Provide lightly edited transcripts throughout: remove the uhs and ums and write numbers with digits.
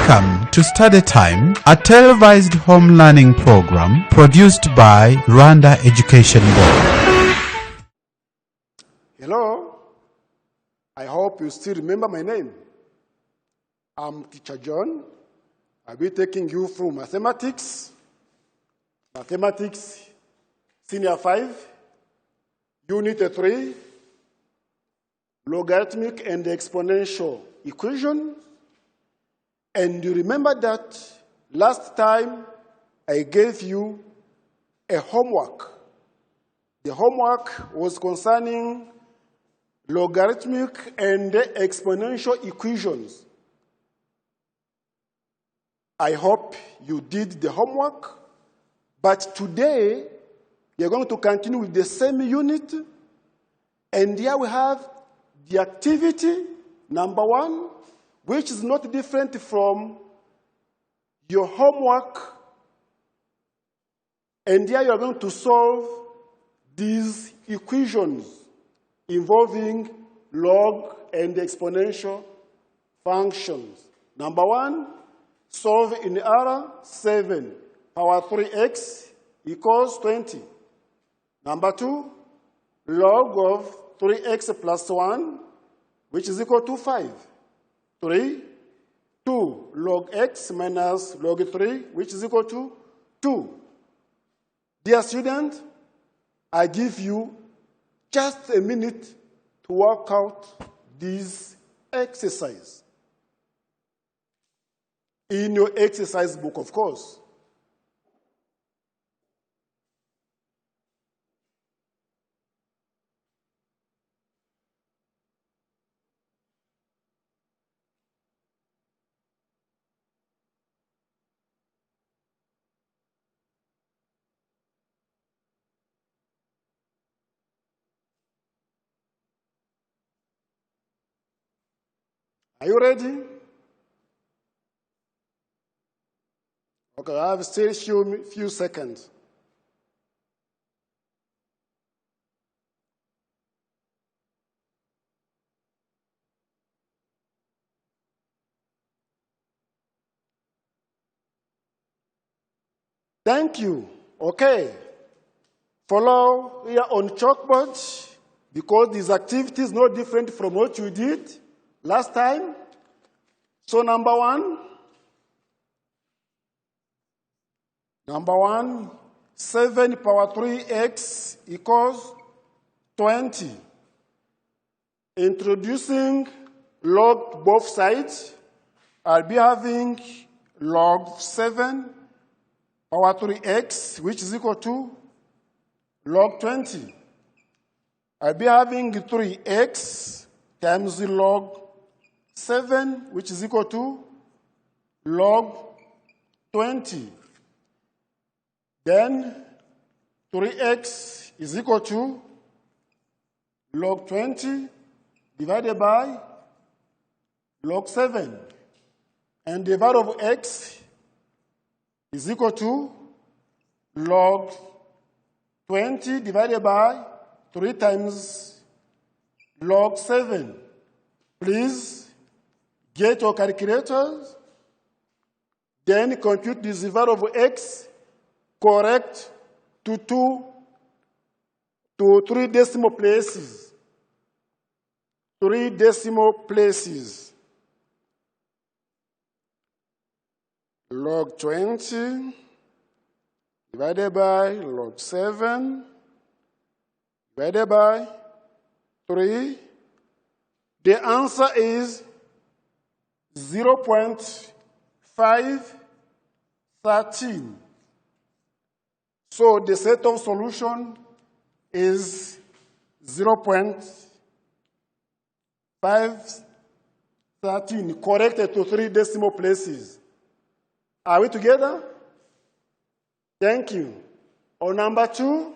Welcome to Study Time, a televised home learning program produced by Rwanda Education Board. Hello, I hope you still remember my name. I'm Teacher John. I'll be taking you through mathematics, Senior 5, Unit 3, logarithmic and exponential equation. And you remember that last time I gave you a homework. The homework was concerning logarithmic and exponential equations. I hope you did the homework, but today we are going to continue with the same unit, and here we have the activity number 1, which is not different from your homework. And here you are going to solve these equations involving log and exponential functions. Number 1, solve in R, 7 power 3x equals 20. Number 2, log of 3x plus 1, which is equal to 5. 3, 2 log x minus log 3, which is equal to 2. Dear student, I give you just a minute to work out this exercise. In your exercise book, of course. Are you ready? Okay, I have still a few seconds. Thank you. Okay. Follow here on chalkboard, because this activity is no different from what you did last time. So number 1, 7 power 3x equals 20. Introducing log both sides, I'll be having log 7 power 3x, which is equal to log 20. I'll be having 3x times the log 7, which is equal to log 20. Then 3x is equal to log 20 divided by log 7. And the value of x is equal to log 20 divided by 3 times log 7. Please get your calculators, then compute this value of x correct to 3 decimal places. 3 decimal places. Log 20 divided by log 7 divided by 3. The answer is 0.513. So the set of solution is 0.513, corrected to 3 decimal places. Are we together? Thank you. On number 2,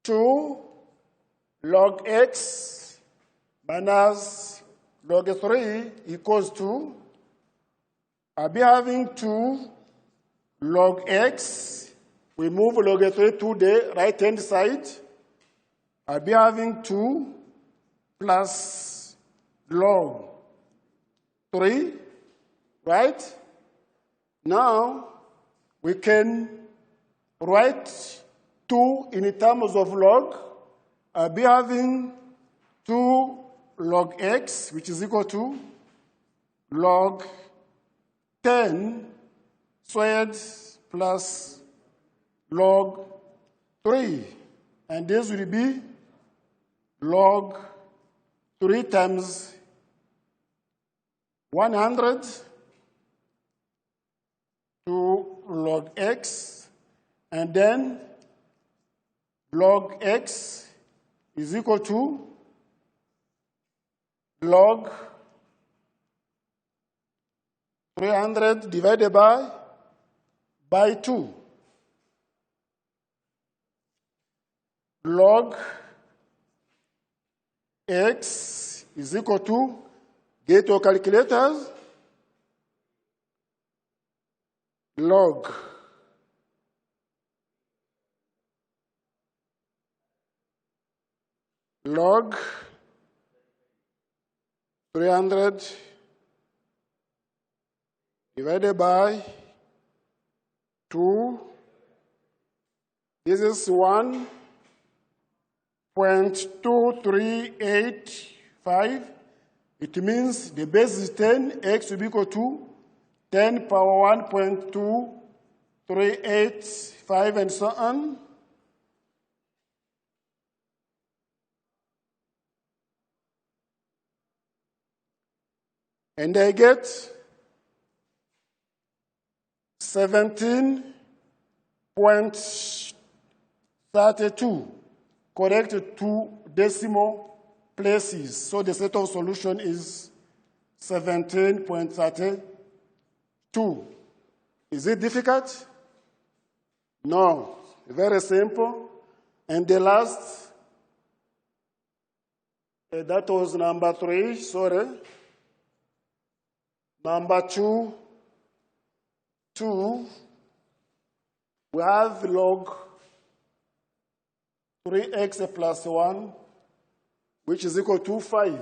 2 log x minus log 3 equals 2. I'll be having 2 log x. We move log 3 to the right-hand side. I'll be having 2 plus log 3, right? Now, we can write 2 in terms of log. I'll be having 2 log x, which is equal to log 10 squared plus log 3. And this will be log 3 times 100 to log x, and then log x is equal to log 300 divided by 2. Log x is equal to, get your calculators, log 300 divided by 2. This is 1.2385. It means the base is 10, x will be equal to 10 power 1.2385, and so on. And I get 17.32, correct to decimal places. So the set of solution is 17.32. Is it difficult? No, very simple. And the last, that was number 3, sorry. Number 2, we have log 3x plus 1, which is equal to 5.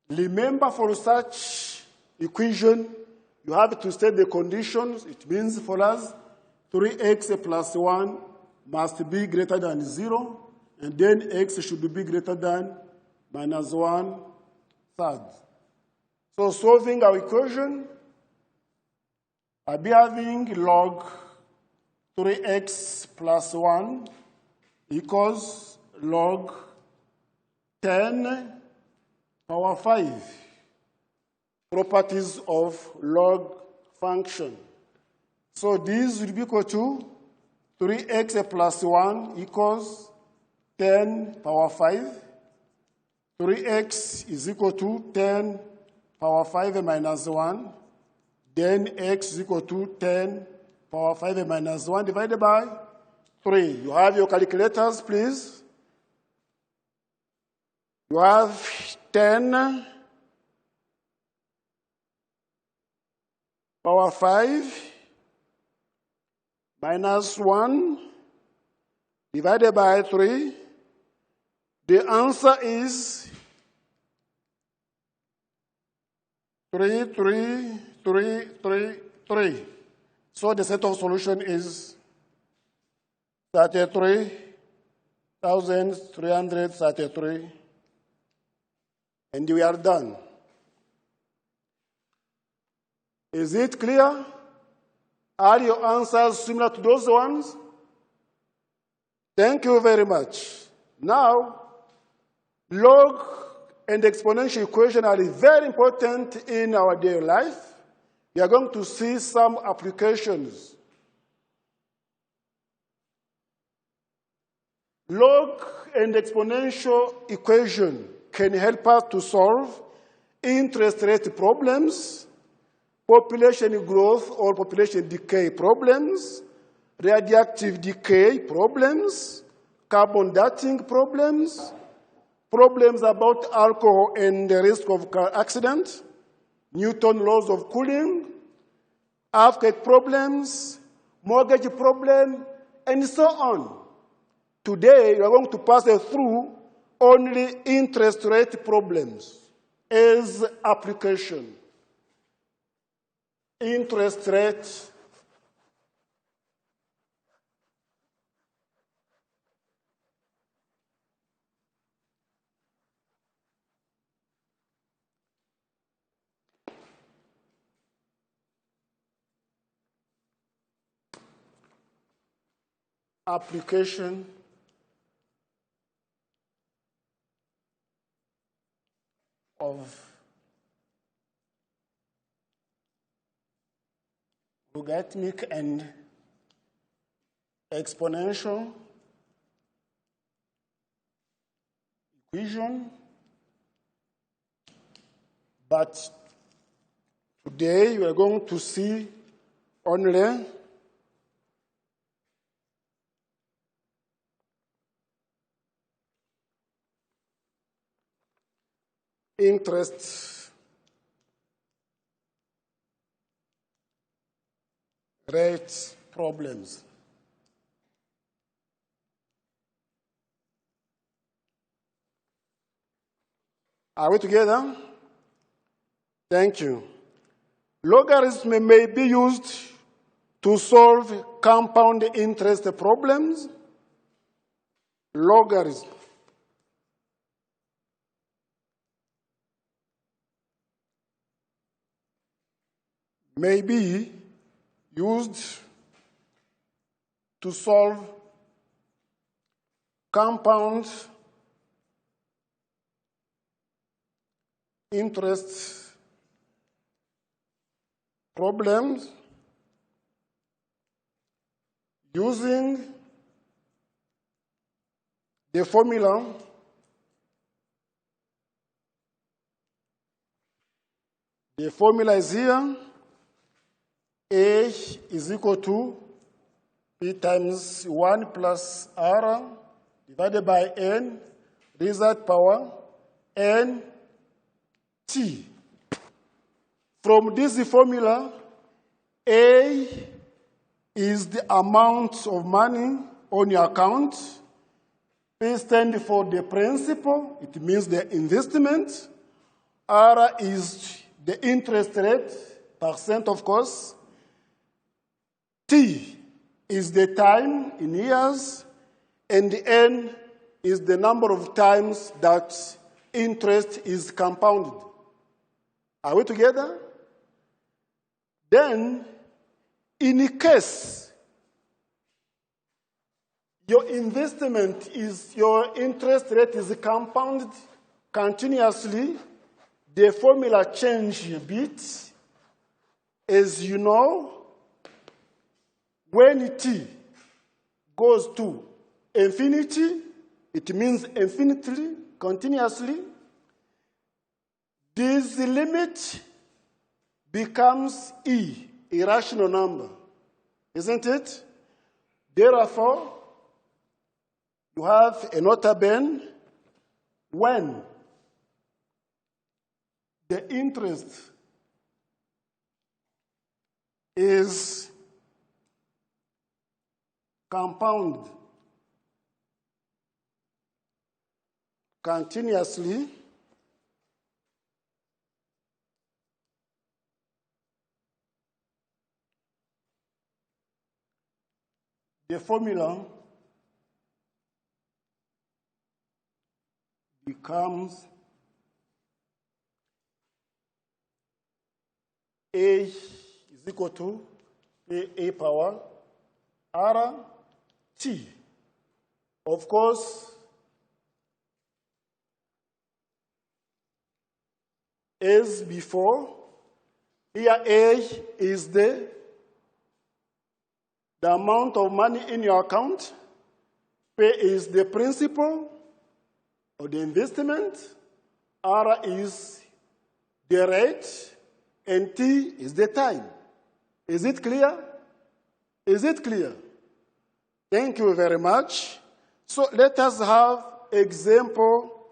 Remember, for such equation, you have to state the conditions. It means for us, 3x plus 1 must be greater than 0, and then x should be greater than minus 1/3. So solving our equation, I'll be having log 3x plus 1 equals log 10 power 5. Properties of log function. So this will be equal to 3x plus 1 equals 10 power 5. 3x is equal to 10 power 5 minus 1. Then x is equal to 10 power 5 minus 1 divided by 3. You have your calculators, please. You have 10 power 5 minus 1 divided by 3. The answer is 3. So the set of solution is 33,333. And we are done. Is it clear? Are your answers similar to those ones? Thank you very much. Now, log and exponential equation are very important in our daily life. We are going to see some applications. Log and exponential equation can help us to solve interest rate problems, population growth or population decay problems, radioactive decay problems, carbon dating problems, problems about alcohol and the risk of car accident, Newton laws of cooling, earthquake problems, mortgage problem, and so on. Today, we are going to pass through only interest rate problems. is application. Interest rate, application of logarithmic and exponential equation, but today we are going to see only interest rate problems. Are we together? Thank you. Logarithm may be used to solve compound interest problems. Logarithm may be used to solve compound interest problems using the formula is here. A is equal to P times 1 plus R divided by N, result power, N, T. From this formula, A is the amount of money on your account. P stands for the principal, it means the investment. R is the interest rate, percent of course. T is the time in years, and the N is the number of times that interest is compounded. Are we together? Then, in case your investment is, your interest rate is compounded continuously, the formula changes a bit. As you know, when T goes to infinity, it means infinitely, continuously. This limit becomes E, a rational number, isn't it? Therefore, you have a nota bene when the interest is compounded continuously, the formula becomes A is equal to A power R T. Of course, as before, here A is the amount of money in your account. P is the principal or the investment. R is the rate. And T is the time. Is it clear? Is it clear? Thank you very much. So let us have an example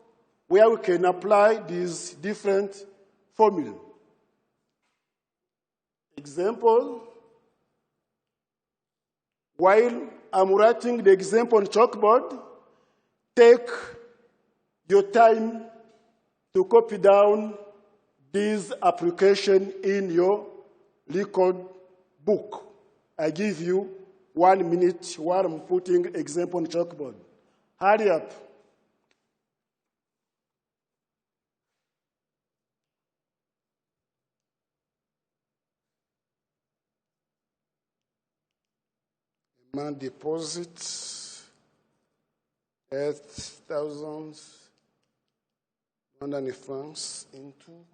where we can apply these different formulas. Example, while I'm writing the example on chalkboard, take your time to copy down this application in your record book. I give you 1 minute while I'm putting example on chalkboard. Hurry up. Man deposits 8,100 francs into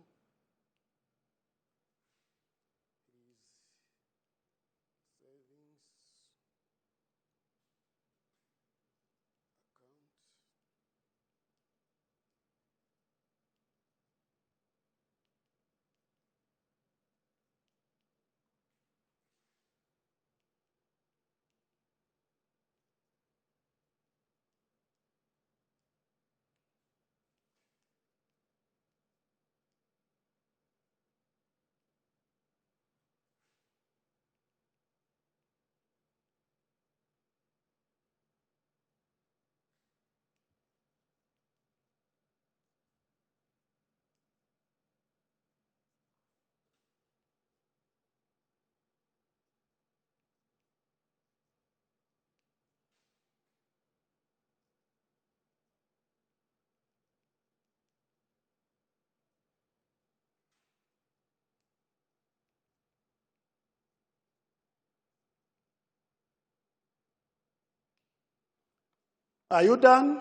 Are you done?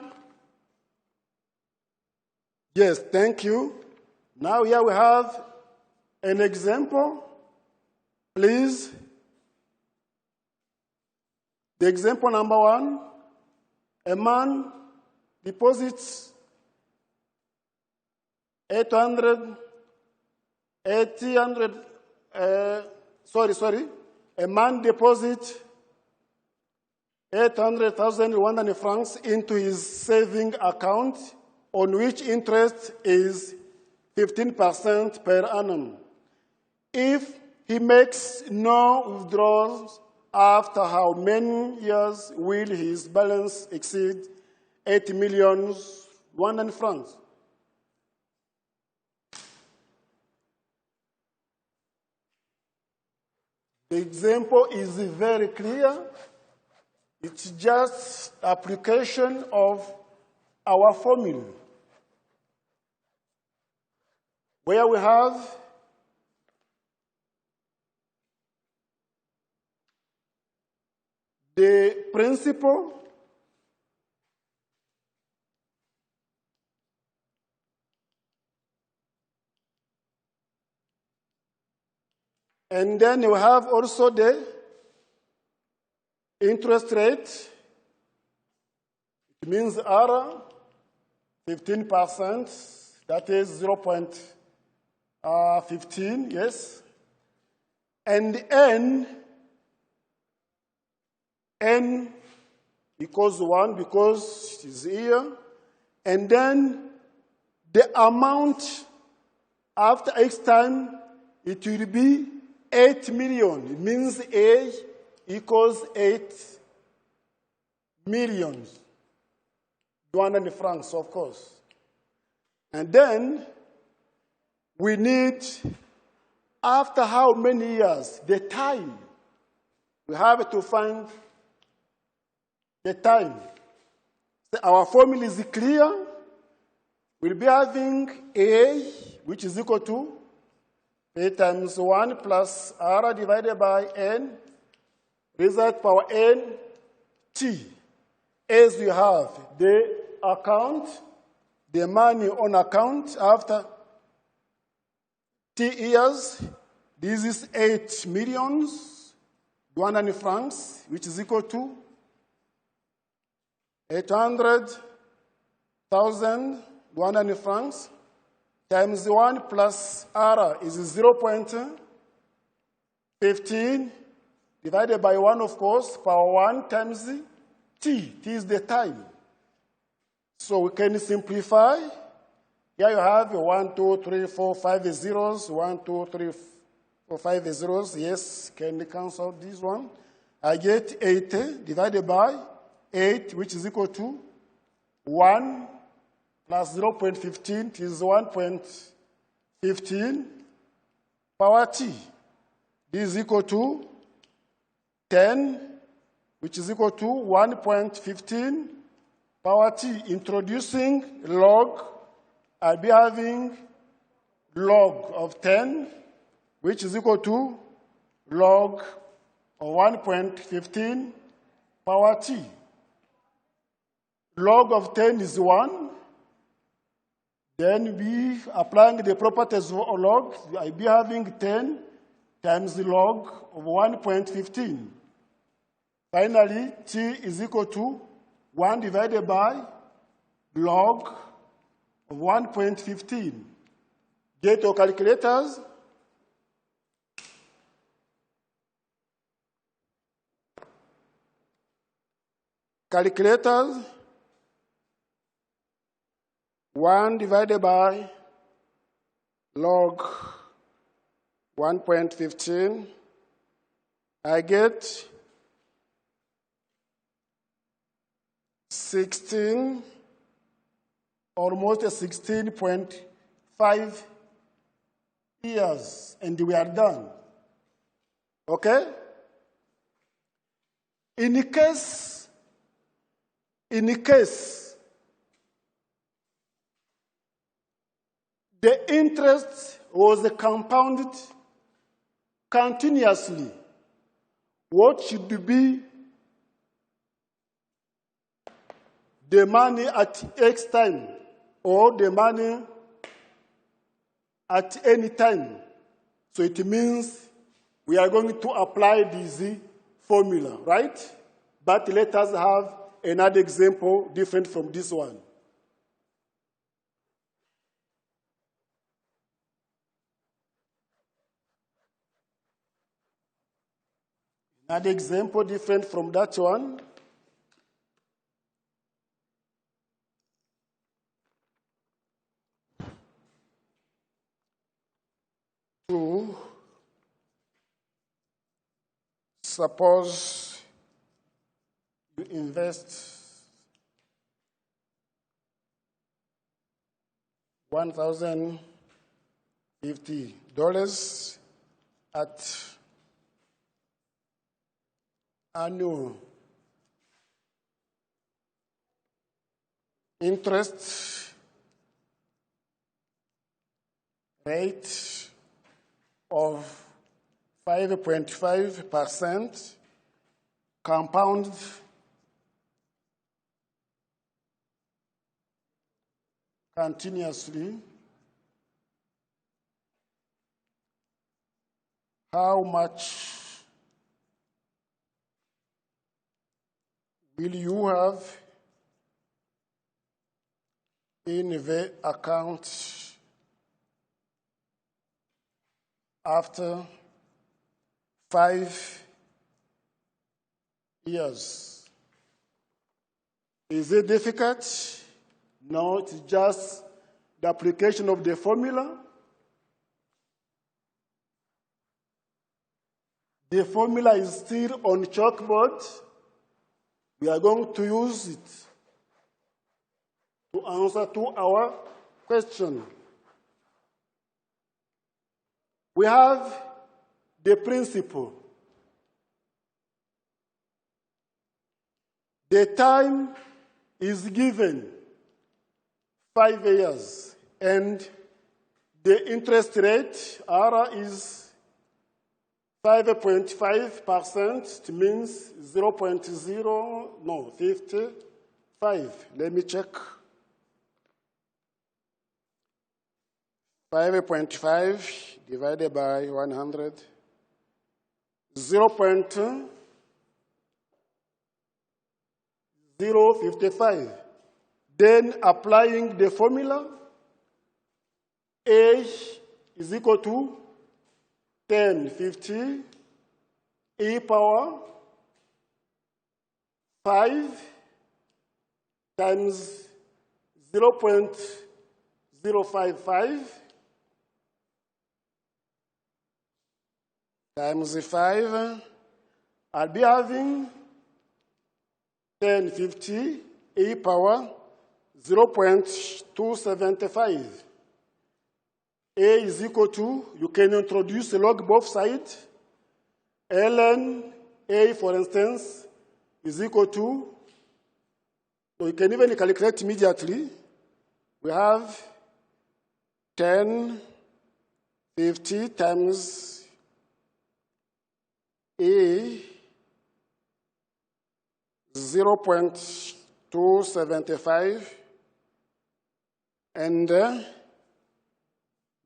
Yes, thank you. Now here we have an example. Please. The example number 1, a man deposits 800, a man deposits 800,100 francs into his saving account, on which interest is 15% per annum. If he makes no withdrawals, after how many years will his balance exceed 8,100,000 francs? The example is very clear. It's just application of our formula, where we have the principal and then you have also the interest rate. It means R, 15%, that is 0.15, yes. And N equals 1 because it is here. And then the amount after X time, it will be 8 million. It means A equals 8 millions. 200 francs, of course. And then we need, after how many years, the time. We have to find the time. So our formula is clear. We'll be having A, which is equal to A times 1 plus R divided by N, result power N, T. As you have the account, the money on account after T years, this is 8 millions, 100 francs, which is equal to 800,100 francs times 1 plus R is 0.15 divided by 1, of course, power 1 times T. T is the time. So we can simplify. Here you have 1, 2, 3, 4, 5 zeros. 1, 2, 3, 4, 5 zeros. Yes, can we cancel this one? I get 80 divided by 8, which is equal to 1 plus 0.15 is 1.5. 15 power t. This is equal to 10, which is equal to 1.15 power t. Introducing log, I'll be having log of 10, which is equal to log of 1.15 power t. Log of 10 is 1. Then we applying the properties of log, I'll be having 10 times the log of 1.15. Finally, t is equal to 1 divided by log of 1.15. Get your calculators. Calculators. 1 divided by log 1.15, I get 16, almost 16.5 years, and we are done. Okay? In case the interest was compounded continuously, what should be the money at X time or the money at any time? So it means we are going to apply this formula, right? But let us have another example different from this one. Another example different from that one. To suppose you invest $1,050 at annual interest rate of 5.5%, compound continuously. How much will you have in the account after 5 years? Is it difficult? No, it's just the application of the formula. The formula is still on chalkboard. We are going to use it to answer to our question. We have the principle. The time is given 5 years, and the interest rate, R, is 5.5%. It means 55. Let me check. 5.5 divided by 100. 0.055. Then applying the formula, A is equal to 1050 e power 5 times 0.055 times 5. I'll be having 1050 e power 0.275. A is equal to, you can introduce a log both sides. ln A, for instance, is equal to, so you can even calculate immediately. We have 1050 times A, 0.275, and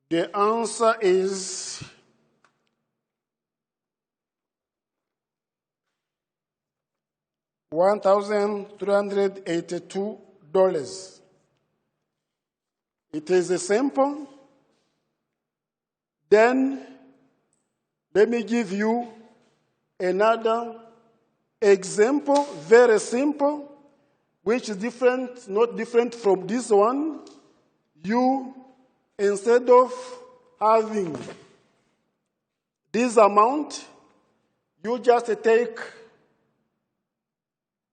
the answer is $1,382. It is simple. Then let me give you another example, very simple, which is different, not different from this one. You, instead of having this amount, you just take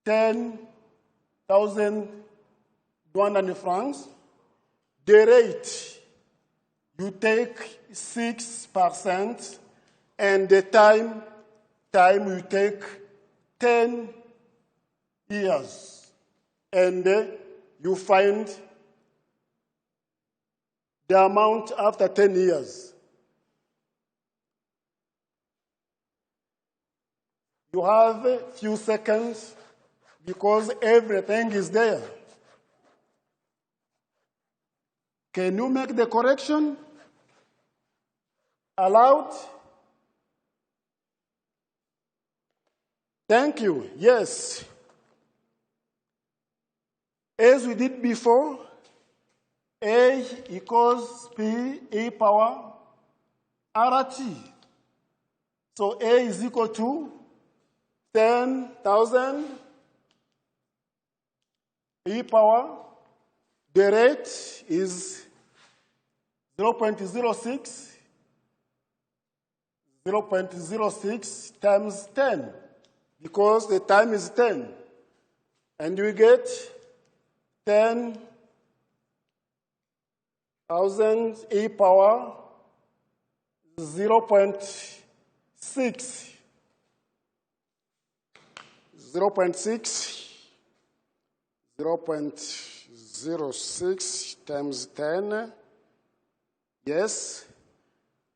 10,200 francs. The rate, you take 6%, and the time you take 10 years. And you find the amount after 10 years. You have a few seconds because everything is there. Can you make the correction? Allowed? Thank you. Yes. As we did before, A equals P E power RT. So A is equal to 10,000 E power. The rate is 0.06. 0.06 times 10, because the time is 10. And you get 10,000 E power 0.6. 0.06 times 10. Yes.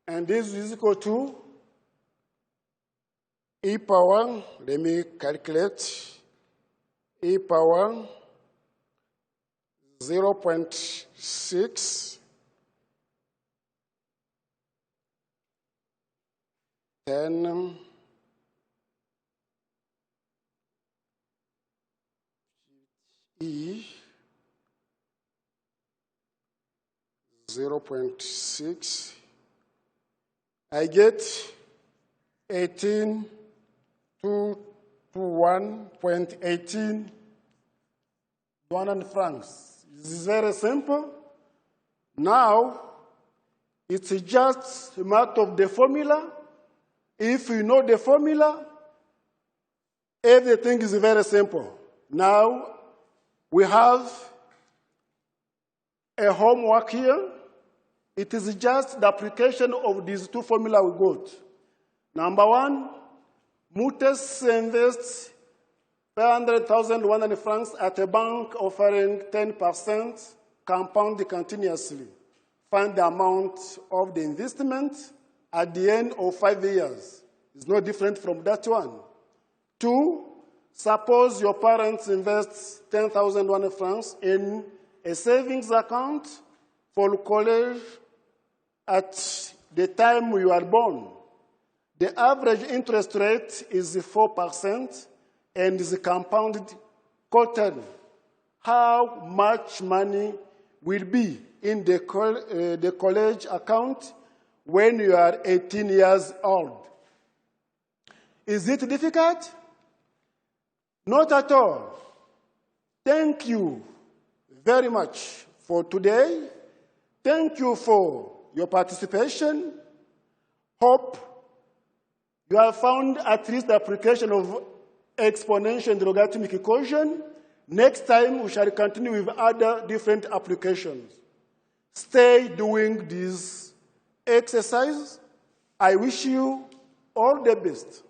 And this is equal to E power, let me calculate, E power 0.6 10 E 0.6. I get 1.18 francs. This is very simple. Now, it's just a matter of the formula. If you know the formula, everything is very simple. Now, we have a homework here. It is just the application of these two formulas we got. Number one, Mutes invests 500,100 francs at a bank offering 10% compound continuously. Find the amount of the investment at the end of 5 years. It's no different from that one. Two, suppose your parents invest 10,100 francs in a savings account for college at the time you are born. The average interest rate is 4% and is compounded quarterly. How much money will be in the college account when you are 18 years old? Is it difficult? Not at all. Thank you very much for today. Thank you for your participation. Hope you have found at least the application of exponential and logarithmic equation. Next time, we shall continue with other different applications. Stay doing this exercise. I wish you all the best.